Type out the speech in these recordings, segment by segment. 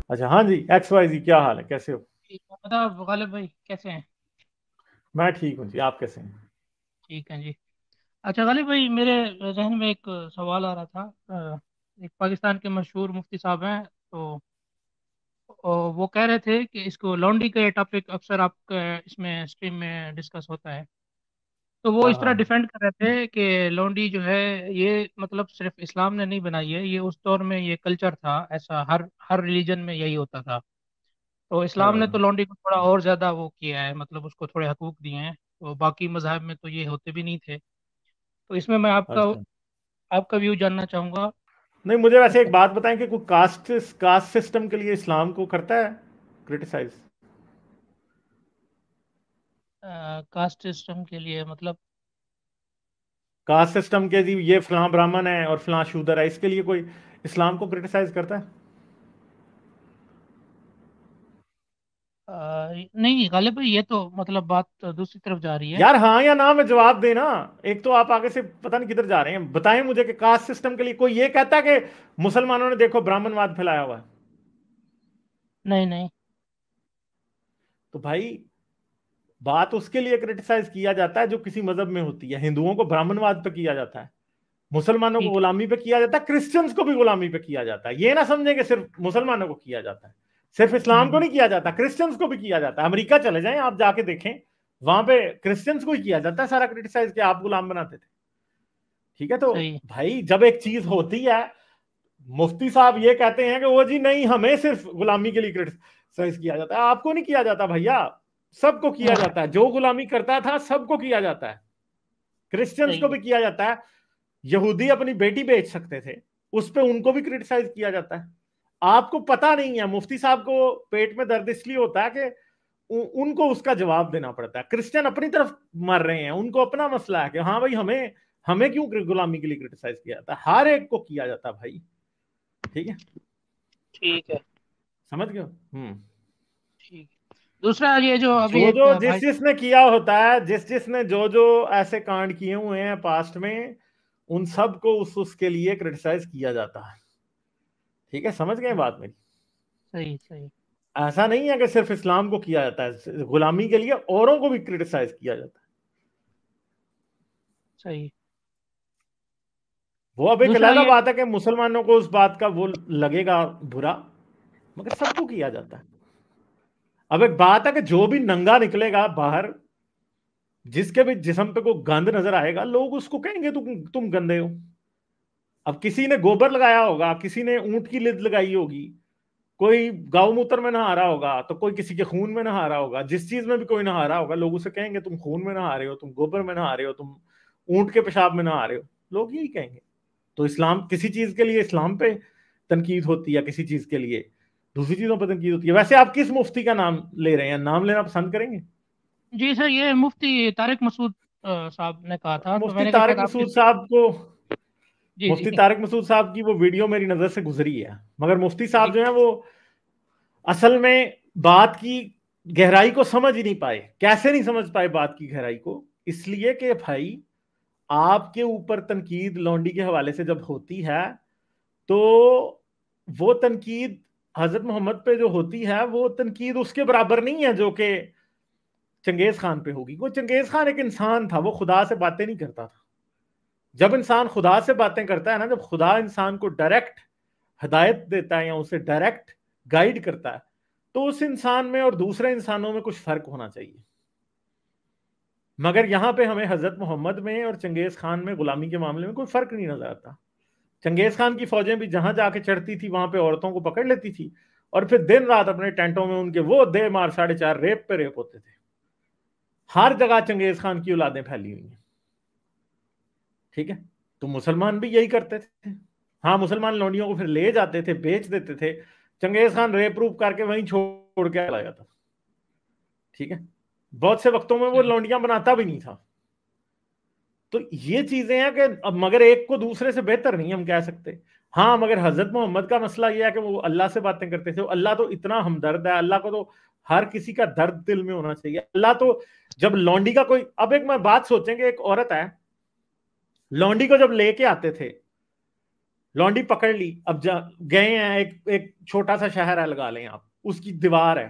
اچھا ہاں جی، x Y زی، کیا حال ہے، کیسے ہو؟ بتاؤ غالب بھائی کیسے ہیں؟ میں ٹھیک ہوں جی، آپ کیسے ہیں؟ ٹھیک ہیں جی۔ اچھا غالب بھائی، میرے ذہن میں ایک سوال آ رہا تھا۔ ایک پاکستان کے مشہور مفتی صاحب ہیں، تو وہ کہہ رہے تھے کہ اس کو لونڈی کا یہ ٹاپک اکثر آپ کا اس میں اسٹریم میں ڈسکس ہوتا ہے، تو وہ ہاں اس طرح ہاں ڈیفینڈ کر رہے تھے کہ لونڈی جو ہے یہ مطلب صرف اسلام نے نہیں بنائی ہے، یہ اس دور میں یہ کلچر تھا، ایسا ہر ہر ریلیجن میں یہی ہوتا تھا۔ تو اسلام ہاں، نے تو لونڈی کو تھوڑا اور زیادہ وہ کیا ہے، مطلب اس کو تھوڑے حقوق دیے ہیں، تو باقی مذاہب میں تو یہ ہوتے بھی نہیں تھے۔ تو اس میں میں اچھا آپ کا ویو جاننا چاہوں گا۔ نہیں، مجھے ویسے ایک بات بتائیں کہ کوئی کاسٹ سسٹم کے لیے اسلام کو کرتا ہے کرٹیسائز؟ کاسٹ سسٹم کے لیے مطلب؟ کاسٹ سسٹم کے جی، یہ فلاں برہمن ہے اور فلاں شودر ہے، اس کے لیے کوئی اسلام کو کرٹیسائز کرتا ہے؟ نہیں غالب بھائی، یہ تو مطلب بات دوسری طرف جا رہی ہے۔ یار ہاں یا نہ میں جواب دینا، ایک تو آپ آگے سے پتہ نہیں کدھر جا رہے ہیں، بتائیں مجھے کہ کاسٹ سسٹم کے لیے کوئی یہ کہتا ہے کہ مسلمانوں نے دیکھو برہمن واد پھیلایا ہوا ہے؟ نہیں نہیں تو بھائی بات اس کے لیے کرٹیسائز کیا جاتا ہے جو کسی مذہب میں ہوتی ہے، ہندوؤں کو برہمن واد پہ کیا جاتا ہے، مسلمانوں کو ٹھیک غلامی پہ کیا جاتا ہے، کرسچنز کو بھی غلامی پہ کیا جاتا ہے، یہ نہ سمجھیں کہ صرف مسلمانوں کو کیا جاتا ہے، صرف ہے۔ اسلام کو نہیں کیا جاتا، کرسچنز کو بھی کیا جاتا ہے۔ امریکہ چلے جائیں آپ، جا کے دیکھیں، وہاں پہ کرسچنز کو ہی کیا جاتا ہے سارا کرٹیسائز کہ آپ غلام بناتے تھے۔ ٹھیک ہے، تو صحیح بھائی جب ایک چیز ہوتی ہے، مفتی صاحب یہ کہتے ہیں کہ وہ جی نہیں، ہمیں صرف غلامی کے لیے کرٹیسائز کیا جاتا ہے، آپ کو نہیں کیا جاتا بھیا، سب کو کیا جاتا ہے، جو غلامی کرتا تھا سب کو کیا جاتا ہے، کرسچنز کو صحیح بھی کیا جاتا ہے، یہودی اپنی بیٹی بیچ سکتے تھے، اس پہ ان کو بھی کرٹیسائز کیا جاتا ہے۔ آپ کو پتا نہیں ہے، مفتی صاحب کو پیٹ میں درد اس لیے ہوتا ہے کہ ان کو اس کا جواب دینا پڑتا ہے، کرسچن اپنی طرف مر رہے ہیں، ان کو اپنا مسئلہ ہے کہ ہاں بھائی ہمیں کیوں غلامی کے لیے کرٹیسائز کیا جاتا ہے، ہر ایک کو کیا جاتا ہے بھائی۔ ٹھیک ہے، ٹھیک ہے سمجھ گئے؟ ٹھیک دوسرا یہ جو ابھی جو ایک جو بھائی۔ جس نے کیا ہوتا ہے، جس نے جو ایسے کانڈ کیے ہوئے ہیں پاسٹ میں، ان سب کو اس کے لیے کرٹیسائز کیا جاتا ہے۔ ٹھیک ہے، سمجھ گئے بات میری؟ صحیح صحیح ایسا نہیں ہے کہ صرف اسلام کو کیا جاتا ہے، غلامی کے لیے اوروں کو بھی کرٹیسائز کیا جاتا ہے۔ صحیح وہ اب ایک دوسرا علیحدہ یہ بات ہے کہ مسلمانوں کو اس بات کا وہ لگے گا برا، مگر سب کو کیا جاتا ہے۔ اب ایک بات ہے کہ جو بھی ننگا نکلے گا باہر، جس کے بھی جسم پہ کوئی گند نظر آئے گا، لوگ اس کو کہیں گے تم گندے ہو۔ اب کسی نے گوبر لگایا ہوگا، کسی نے اونٹ کی لد لگائی ہوگی، کوئی گاؤ موتر میں نہا رہا ہوگا، تو کوئی کسی کے خون میں نہا رہا ہوگا، جس چیز میں بھی کوئی نہا رہا ہوگا، لوگ اسے کہیں گے تم خون میں نہا رہے ہو، تم گوبر میں نہا رہے ہو، تم اونٹ کے پیشاب میں نہا رہے ہو، لوگ یہی کہیں گے۔ تو اسلام کسی چیز کے لیے اسلام پہ تنقید ہوتی ہے، کسی چیز کے لیے دوسری چیزوں پہ تنقید ہوتی ہے۔ ویسے آپ کس مفتی کا نام لے رہے ہیں؟ نام لینا پسند کریں گے؟ جی سر، یہ مفتی طارق مسعود صاحب نے کہا تھا، تو میں مفتی نے کہا طارق شاید آپ مسعود کسی۔ صاحب کو، جی مفتی جی طارق مسعود صاحب کی وہ ویڈیو میری نظر سے گزری ہے، مگر مفتی جی صاحب جو ہیں وہ اصل میں بات کی گہرائی کو سمجھ ہی نہیں پائے۔ کیسے نہیں سمجھ پائے بات کی گہرائی کو؟ اس لیے کہ بھائی آپ کے اوپر تنقید لونڈی کے حوالے سے جب ہوتی ہے، تو وہ تنقید حضرت محمد پہ جو ہوتی ہے، وہ تنقید اس کے برابر نہیں ہے جو کہ چنگیز خان پہ ہوگی۔ وہ چنگیز خان ایک انسان تھا، وہ خدا سے باتیں نہیں کرتا تھا۔ جب انسان خدا سے باتیں کرتا ہے نا، جب خدا انسان کو ڈائریکٹ ہدایت دیتا ہے یا اسے ڈائریکٹ گائیڈ کرتا ہے، تو اس انسان میں اور دوسرے انسانوں میں کچھ فرق ہونا چاہیے۔ مگر یہاں پہ ہمیں حضرت محمد میں اور چنگیز خان میں غلامی کے معاملے میں کوئی فرق نہیں نظر آتا۔ چنگیز خان کی فوجیں بھی جہاں جا کے چڑھتی تھی، وہاں پہ عورتوں کو پکڑ لیتی تھی، اور پھر دن رات اپنے ٹینٹوں میں ان کے وہ دے مار 4.5 ریپ پہ ریپ ہوتے تھے۔ ہر جگہ چنگیز خان کی اولادیں پھیلی ہوئی ہیں۔ ٹھیک ہے، تو مسلمان بھی یہی کرتے تھے۔ ہاں، مسلمان لونڈیوں کو پھر لے جاتے تھے، بیچ دیتے تھے، چنگیز خان ریپ روپ کر کے وہیں چھوڑ کے چلا جاتا۔ ٹھیک ہے، بہت سے وقتوں میں وہ صحیح لونڈیاں بناتا بھی نہیں تھا۔ تو یہ چیزیں ہیں کہ اب مگر ایک کو دوسرے سے بہتر نہیں ہم کہہ سکتے۔ ہاں، مگر حضرت محمد کا مسئلہ یہ ہے کہ وہ اللہ سے باتیں کرتے تھے، اللہ تو اتنا ہمدرد ہے، اللہ کو تو ہر کسی کا درد دل میں ہونا چاہیے۔ اللہ تو جب لونڈی کا کوئی، اب ایک میں بات سوچیں کہ ایک عورت ہے، لونڈی کو جب لے کے آتے تھے، لونڈی پکڑ لی, اب گئے ہیں ایک چھوٹا سا شہر ہے لگا لیں آپ, اس کی دیوار ہے,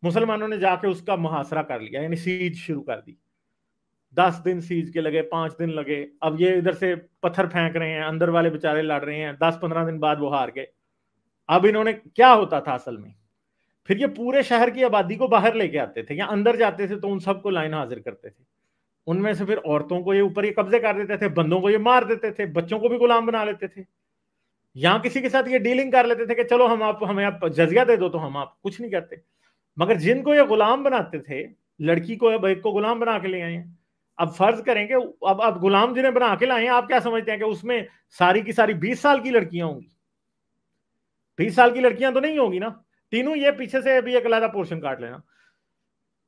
مسلمانوں نے جا کے اس کا محاصرہ کر لیا, یعنی سیج شروع کر دی. 10 دن سیج کے لگے, 5 دن لگے, اب یہ ادھر سے پتھر پھینک رہے ہیں, اندر والے بےچارے لڑ رہے ہیں, 10-15 دن بعد وہ ہار گئے. اب انہوں نے کیا ہوتا تھا اصل میں, پھر یہ پورے شہر کی آبادی کو باہر لے کے آتے تھے, یا اندر جاتے تھے تو ان سب کو لائن حاضر کرتے تھے, ان میں سے پھر عورتوں کو یہ اوپر یہ قبضے کر دیتے تھے, بندوں کو یہ مار دیتے تھے, بچوں کو بھی غلام بنا لیتے تھے, یہاں کسی کے ساتھ یہ ڈیلنگ کر لیتے تھے کہ چلو ہمیں آپ جزیہ دے دو تو ہم آپ کچھ نہیں کرتے. مگر جن کو یہ غلام بناتے تھے, لڑکی کو اب ایک کو غلام بنا کے لے آئے ہیں, اب فرض کریں کہ اب غلام جنہیں بنا کے لائے ہیں, آپ کیا سمجھتے ہیں کہ اس میں ساری کی ساری 20 سال کی لڑکیاں ہوں گی؟ 20 سال کی لڑکیاں تو نہیں ہوں گی نا تینوں, یہ پیچھے سے ابھی ایک علیحدہ پورشن کاٹ لینا,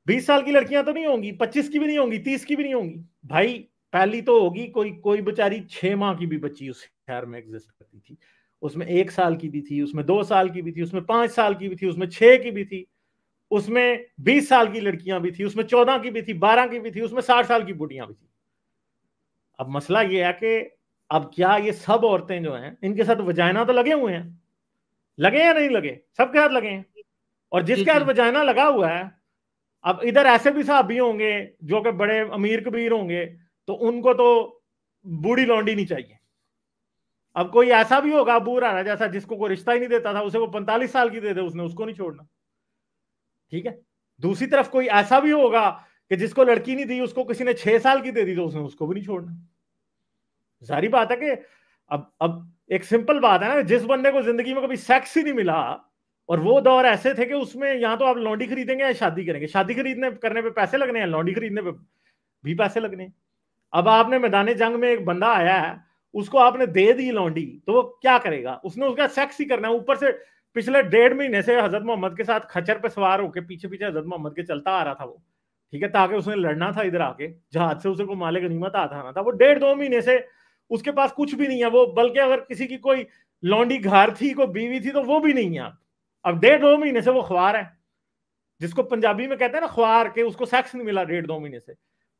20 سال کی لڑکیاں تو نہیں ہوں گی, 25 کی بھی نہیں ہوں گی, 30 کی بھی نہیں ہوں گی. بھائی پہلی تو ہوگی کوئی بچاری 6 ماہ کی بھی بچی اس شہر میں ایگزسٹ کرتی تھی, اس میں 1 سال کی بھی تھی, اس میں 2 سال کی بھی تھی, اس میں 5 سال کی بھی تھی, اس میں 6 کی بھی تھی, اس میں 20 سال کی لڑکیاں بھی تھی, اس میں 14 کی بھی تھی, 12 کی بھی تھی, اس میں 60 سال کی بوڑھیاں بھی تھی. اب مسئلہ یہ ہے کہ اب کیا یہ سب عورتیں جو ہیں ان کے ساتھ وجائنا تو لگے ہوئے ہیں, لگے یا نہیں لگے؟ سب کے ہاتھ لگے ہیں. اور جس کے ہاتھ وجائنا لگا ہوا ہے, اب ادھر ایسے بھی صحابی ہوں گے جو کہ بڑے امیر کبیر ہوں گے, تو ان کو تو بوڑھی لونڈی نہیں چاہیے. اب کوئی ایسا بھی ہوگا ابو ہریرہ جیسا جس کو کوئی رشتہ ہی نہیں دیتا تھا, اسے وہ 45 سال کی دے دے, اس نے اس کو نہیں چھوڑنا. ٹھیک ہے, دوسری طرف کوئی ایسا بھی ہوگا کہ جس کو لڑکی نہیں دی, اس کو کسی نے 6 سال کی دے دی, تو اس نے اس کو بھی نہیں چھوڑنا. ظاہری بات ہے کہ اب ایک سمپل بات ہے نا, جس بندے کو زندگی میں کبھی سیکس ہی نہیں ملا, اور وہ دور ایسے تھے کہ اس میں یا تو آپ لونڈی خریدیں گے یا شادی کریں گے, شادی کرنے پہ پیسے لگنے ہیں, لونڈی خریدنے پہ بھی پیسے لگنے ہیں. اب آپ نے میدان جنگ میں ایک بندہ آیا ہے, اس کو آپ نے دے دی لونڈی, تو وہ کیا کرے گا؟ اس نے اس کا سیکس ہی کرنا ہے. اوپر سے پچھلے 1.5 مہینے سے حضرت محمد کے ساتھ کھچر پہ سوار ہو کے پیچھے حضرت محمد کے چلتا آ رہا تھا وہ, ٹھیک ہے, تاکہ اس نے لڑنا تھا ادھر آ کے, جہاد سے اسے کو مال غنیمت آتا تھا. وہ 1.5-2 مہینے سے اس کے پاس کچھ بھی نہیں ہے, وہ بلکہ اگر کسی کی کوئی لونڈی گھر تھی, کوئی بیوی تھی, تو وہ بھی نہیں ہے. اب 1.5-2 مہینے سے وہ خوار ہے, جس کو پنجابی میں کہتے ہیں نا خوار, کہ اس کو سیکس نہیں ملا 1.5-2 مہینے سے.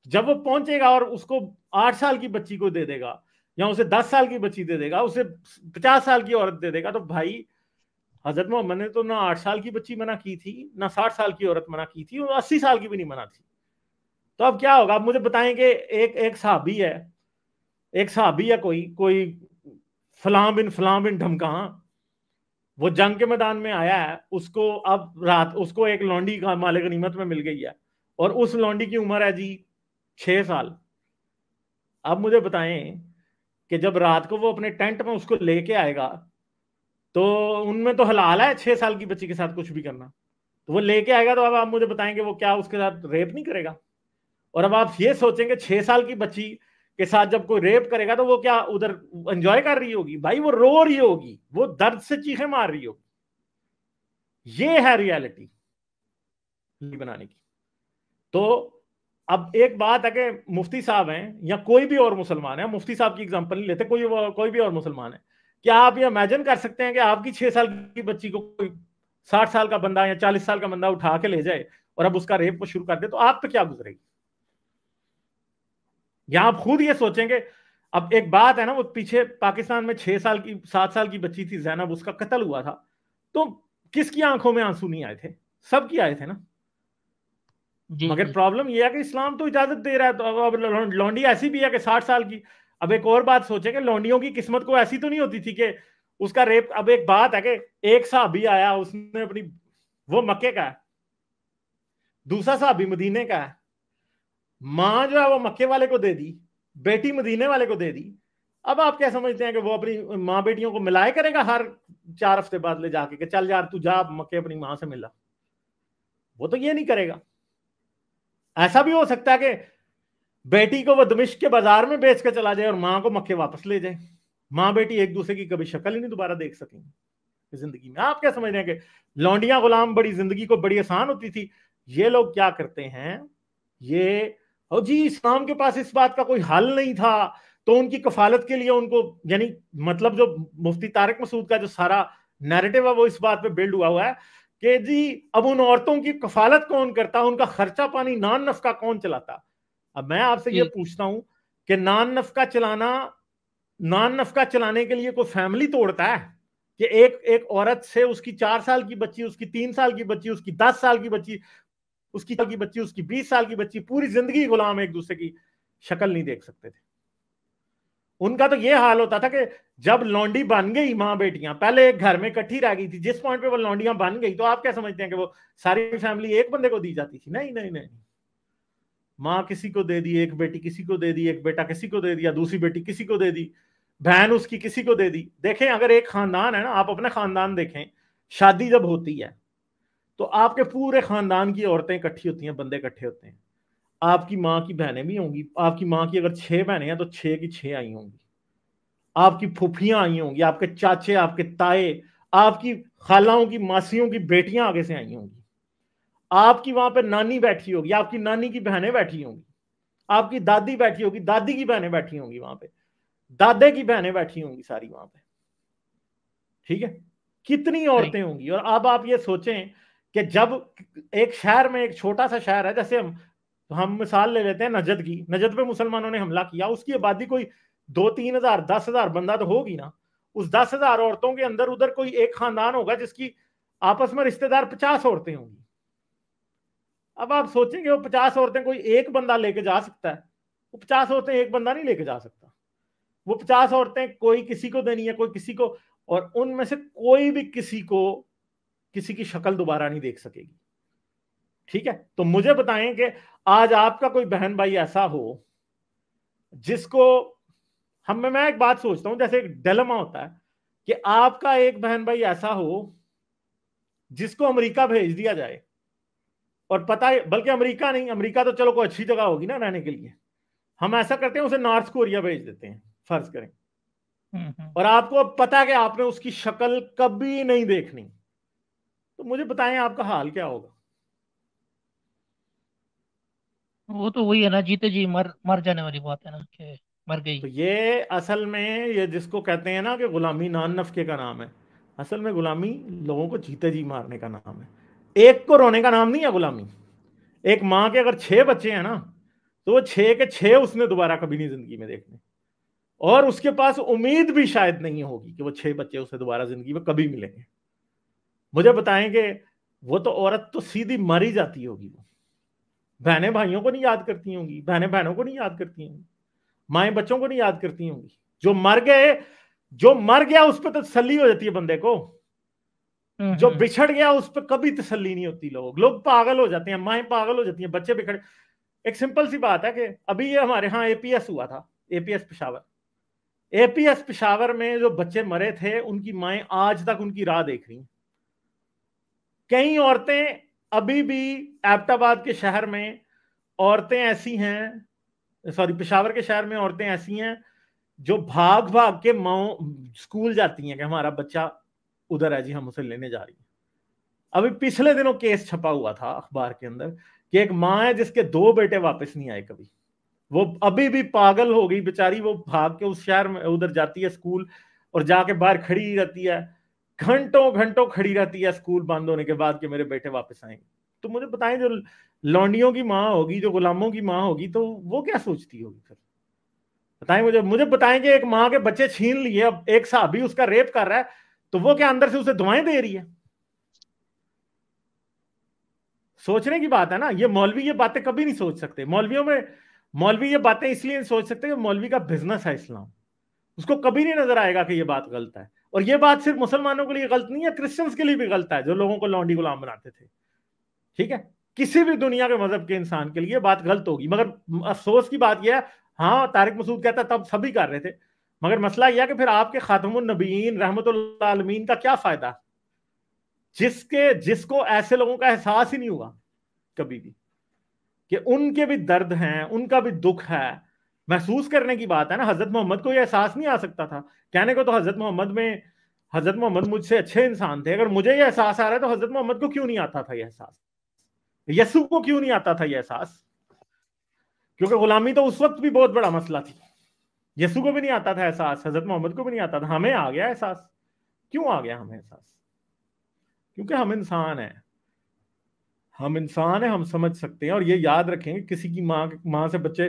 جب وہ پہنچے گا اور اس کو 8 سال کی بچی کو دے دے گا, یا اسے 10 سال کی بچی دے دے گا, اسے 50 سال کی عورت دے دے گا, تو بھائی حضرت محمد نے تو نہ 8 سال کی بچی منع کی تھی, نہ 60 سال کی عورت منع کی تھی, اور 80 سال کی بھی نہیں منع تھی. تو اب کیا ہوگا؟ اب مجھے بتائیں کہ ایک صحابی ہے کوئی فلاں بن ڈھمکاں, وہ جنگ کے میدان میں آیا ہے, اس کو اب رات اس کو ایک لونڈی کا مال غنیمت میں مل گئی ہے, اور اس لونڈی کی عمر ہے جی 6 سال. اب مجھے بتائیں کہ جب رات کو وہ اپنے ٹینٹ میں اس کو لے کے آئے گا, تو ان میں تو حلال ہے 6 سال کی بچی کے ساتھ کچھ بھی کرنا, تو وہ لے کے آئے گا, تو اب آپ مجھے بتائیں کہ وہ کیا اس کے ساتھ ریپ نہیں کرے گا؟ اور اب آپ یہ سوچیں کہ 6 سال کی بچی کے ساتھ جب کوئی ریپ کرے گا, تو وہ کیا ادھر انجوائے کر رہی ہوگی؟ بھائی وہ رو رہی ہوگی, وہ درد سے چیخیں مار رہی ہوگی. یہ ہے ریالٹی بنانے کی. تو اب ایک بات ہے کہ مفتی صاحب ہیں یا کوئی بھی اور مسلمان ہے, مفتی صاحب کی ایگزامپل نہیں لیتے, کوئی بھی اور مسلمان ہے, کیا آپ یہ امیجن کر سکتے ہیں کہ آپ کی 6 سال کی بچی کو کوئی 60 سال کا بندہ یا 40 سال کا بندہ اٹھا کے لے جائے اور اب اس کا ریپ کو شروع کر دے, تو آپ پہ کیا گزرے گی؟ یا آپ خود یہ سوچیں کہ اب ایک بات ہے نا, وہ پیچھے پاکستان میں 7 سال کی بچی تھی زینب, اس کا قتل ہوا تھا, تو کس کی آنکھوں میں آنسو نہیں آئے تھے؟ سب کی آئے تھے نا. مگر پرابلم یہ ہے کہ اسلام تو اجازت دے رہا ہے, تو اب لونڈی ایسی بھی ہے کہ 60 سال کی. اب ایک اور بات سوچیں کہ لونڈیوں کی قسمت کو ایسی تو نہیں ہوتی تھی کہ اس کا ریپ. اب ایک بات ہے کہ ایک صحابی آیا, اس نے اپنی, وہ مکے کا ہے, دوسرا صحابی مدینے کا ہے, ماں جو ہے وہ مکے والے کو دے دی, بیٹی مدینے والے کو دے دی. اب آپ کیا سمجھتے ہیں کہ وہ اپنی ماں بیٹیوں کو ملائے کرے گا ہر 4 ہفتے بعد لے جا کے کہ چل یار تو جا مکے اپنی ماں سے ملا؟ وہ تو یہ نہیں کرے گا. ایسا بھی ہو سکتا ہے کہ بیٹی کو وہ دمشق کے بازار میں بیچ کے چلا جائے اور ماں کو مکے واپس لے جائے, ماں بیٹی ایک دوسرے کی کبھی شکل ہی نہیں دوبارہ دیکھ سکیں گے زندگی میں. آپ کیا سمجھ رہے ہیں کہ لونڈیاں غلام بڑی زندگی کو بڑی آسان ہوتی تھی؟ یہ لوگ کیا کرتے ہیں, یہ جی اسلام کے پاس اس بات کا کوئی حل نہیں تھا, تو ان کی کفالت کے لیے ان کو, یعنی مطلب جو مفتی طارق مسعود کا جو سارا نیریٹو ہے وہ اس بات پہ بلڈ ہوا ہے کہ جی اب ان عورتوں کی کفالت کون کرتا, ان کا خرچہ پانی نان نفقہ کون چلاتا. اب میں آپ سے یہ پوچھتا ہوں کہ نان نفقہ چلانا نان نفقہ چلانے کے لیے کوئی فیملی توڑتا ہے کہ ایک عورت سے اس کی 4 سال کی بچی، اس کی 3 سال کی بچی، اس کی 10 سال کی بچی، اس کی 20 سال کی بچی، پوری زندگی غلام ایک دوسرے کی شکل نہیں دیکھ سکتے تھے. ان کا تو یہ حال ہوتا تھا کہ جب لونڈی بن گئی ماں بیٹیاں، پہلے ایک گھر میں اکٹھی رہ گئی تھی، جس پوائنٹ پہ وہ لونڈیاں بن گئی تو آپ کیا سمجھتے ہیں کہ وہ ساری فیملی ایک بندے کو دی جاتی تھی؟ نہیں نہیں نہیں، ماں کسی کو دے دی، ایک بیٹی کسی کو دے دی، ایک بیٹا کسی کو دے دیا، دوسری بیٹی کسی کو دے دی، بہن اس کی کسی کو دے دی. دیکھیں اگر ایک خاندان ہے نا، آپ اپنا خاندان دیکھیں، شادی جب ہوتی ہے تو آپ کے پورے خاندان کی عورتیں اکٹھی ہوتی ہیں، بندے اکٹھے ہوتے ہیں. آپ کی ماں کی بہنیں بھی ہوں گی، آپ کی ماں کی اگر 6 بہنیں ہیں تو 6 کی 6 آئی ہوں گی، آپ کی پھوپھیاں آئی ہوں گی، آپ کے چاچے، آپ کے تائے، آپ کی خالاؤں کی ماسیوں کی بیٹیاں آگے سے آئی ہوں گی، آپ کی وہاں پہ نانی بیٹھی ہوگی، آپ کی نانی کی بہنیں بیٹھی ہوں گی، آپ کی دادی بیٹھی ہوگی، دادی کی بہنیں بیٹھی ہوں گی وہاں پہ، دادے کی بہنیں بیٹھی ہوں گی ساری وہاں پہ. ٹھیک ہے، کتنی صحیح. عورتیں ہوں گی. اور اب آپ یہ سوچیں کہ جب ایک شہر میں، ایک چھوٹا سا شہر ہے، جیسے ہم مثال لے لیتے ہیں نجد کی، نجد پہ مسلمانوں نے حملہ کیا، اس کی آبادی کوئی 2-3 ہزار 10,000 بندہ تو ہوگی نا. اس 10,000 عورتوں کے اندر ادھر کوئی ایک خاندان ہوگا جس کی آپس میں رشتہ دار 50 عورتیں ہوں گی. اب آپ سوچیں کہ وہ 50 عورتیں کوئی ایک بندہ لے کے جا سکتا ہے؟ وہ 50 عورتیں ایک بندہ نہیں لے کے جا سکتا. وہ 50 عورتیں کوئی کسی کو دینی ہے، کوئی کسی کو، اور ان میں سے کوئی بھی کسی کو کسی کی شکل دوبارہ نہیں دیکھ سکے گی. ٹھیک ہے، تو مجھے بتائیں کہ آج آپ کا کوئی بہن بھائی ایسا ہو جس کو میں ایک بات سوچتا ہوں، جیسے ایک ڈیلما ہوتا ہے کہ آپ کا ایک بہن بھائی ایسا ہو جس کو امریکہ بھیج دیا جائے، اور پتہ ہے، بلکہ امریکہ نہیں، امریکہ تو چلو کوئی اچھی جگہ ہوگی نا رہنے کے لیے، ہم ایسا کرتے ہیں اسے نارتھ کوریا بھیج دیتے ہیں فرض کریں، اور آپ کو پتا ہے کہ آپ نے اس کی شکل کبھی نہیں دیکھنی، تو مجھے بتائیں آپ کا حال کیا ہوگا؟ وہ تو وہی ہے نا، جیتے جی مر جانے والی بات ہے نا، کہ مر گئی. تو یہ اصل میں یہ جس کو کہتے ہیں نا کہ غلامی نان نفقے کا نام ہے، اصل میں غلامی لوگوں کو جیتے جی مارنے کا نام ہے. ایک کو رونے کا نام نہیں ہے غلامی. ایک ماں کے اگر 6 بچے ہیں نا تو وہ 6 کے 6 اس نے دوبارہ کبھی نہیں زندگی میں دیکھنے، اور اس کے پاس امید بھی شاید نہیں ہوگی کہ وہ 6 بچے اسے دوبارہ زندگی میں کبھی ملیں گے. مجھے بتائیں کہ وہ تو عورت تو سیدھی مر ہی جاتی ہوگی. وہ بہنیں بھائیوں کو نہیں یاد کرتی ہوں گی، بہنیں بہنوں کو نہیں یاد کرتی ہوں گی، مائیں بچوں کو نہیں یاد کرتی ہوں گی. جو مر گیا اس پہ تو تسلی ہو جاتی ہے بندے کو، جو بچھڑ گیا اس پہ کبھی تسلی نہیں ہوتی. لوگ پاگل ہو جاتے ہیں، مائیں پاگل ہو جاتی ہیں، بچے بکھڑ. ایک سمپل سی بات ہے کہ ابھی یہ ہمارے ہاں اے پی ایس ہوا تھا، اے پی ایس پشاور. اے پی ایس پشاور میں جو بچے مرے تھے ان کی مائیں آج تک ان کی راہ دیکھ رہی ہیں. کئی عورتیں ابھی بھی ایبٹ آباد کے شہر میں عورتیں ایسی ہیں، پشاور کے شہر میں عورتیں ایسی ہیں جو بھاگ بھاگ کے اسکول جاتی ہیں کہ ہمارا بچہ ادھر ہے جی، ہم اسے لینے جا رہی ہیں. ابھی پچھلے دنوں کیس چھپا ہوا تھا اخبار کے اندر کہ ایک ماں ہے جس کے 2 بیٹے واپس نہیں آئے کبھی. وہ ابھی بھی پاگل ہو گئی بیچاری، وہ بھاگ کے اس شہر میں ادھر جاتی ہے اسکول، اور جا کے باہر کھڑی رہتی ہے، گھنٹوں گھنٹوں کھڑی رہتی ہے اسکول بند ہونے کے بعد کہ میرے بیٹے واپس آئیں گے. تو مجھے بتائیں جو لونڈیوں کی ماں ہوگی، جو غلاموں کی ماں ہوگی، تو وہ کیا سوچتی ہوگی پھر؟ بتائیں مجھے بتائیں کہ ایک ماں کے بچے چھین لیے، اب ایک صحابی اس کا ریپ کر رہا ہے، تو وہ کیا اندر سے اسے دعائیں دے رہی ہے؟ سوچنے کی بات ہے نا. یہ مولوی یہ باتیں کبھی نہیں سوچ سکتے. مولوی یہ باتیں اس لیے نہیں سوچ سکتے کہ مولوی کا بزنس ہے اسلام. اس کو کبھی نہیں نظر آئے گا کہ یہ بات غلط ہے. اور یہ بات صرف مسلمانوں کے لیے غلط نہیں ہے، کرسچنز کے لیے بھی غلط ہے جو لوگوں کو لونڈی غلام بناتے تھے. ٹھیک ہے، کسی بھی دنیا کے مذہب کے انسان کے لیے بات غلط ہوگی. مگر افسوس کی بات یہ ہے، ہاں طارق مسعود کہتا تب سبھی کر رہے تھے، مگر مسئلہ یہ ہے کہ پھر آپ کے خاتم النبیین رحمت اللہ عالمین کا کیا فائدہ جس کو ایسے لوگوں کا احساس ہی نہیں ہوا کبھی بھی کہ ان کے بھی درد ہیں، ان کا بھی دکھ ہے. محسوس کرنے کی بات ہے نا. حضرت محمد کو یہ احساس نہیں آ سکتا تھا؟ کہنے کو تو حضرت محمد مجھ سے اچھے انسان تھے. اگر مجھے یہ احساس آ رہا ہے تو حضرت محمد کو کیوں نہیں آتا تھا یہ احساس؟ یسوع کو کیوں نہیں آتا تھا یہ احساس؟ کیونکہ غلامی تو اس وقت بھی بہت بڑا مسئلہ تھی. یسوع کو بھی نہیں آتا تھا احساس، حضرت محمد کو بھی نہیں آتا تھا. ہمیں آ گیا احساس. کیوں آ گیا ہمیں احساس؟ کیونکہ ہم انسان ہیں. ہم سمجھ سکتے ہیں. اور یہ یاد رکھیں کہ کسی کی ماں سے بچے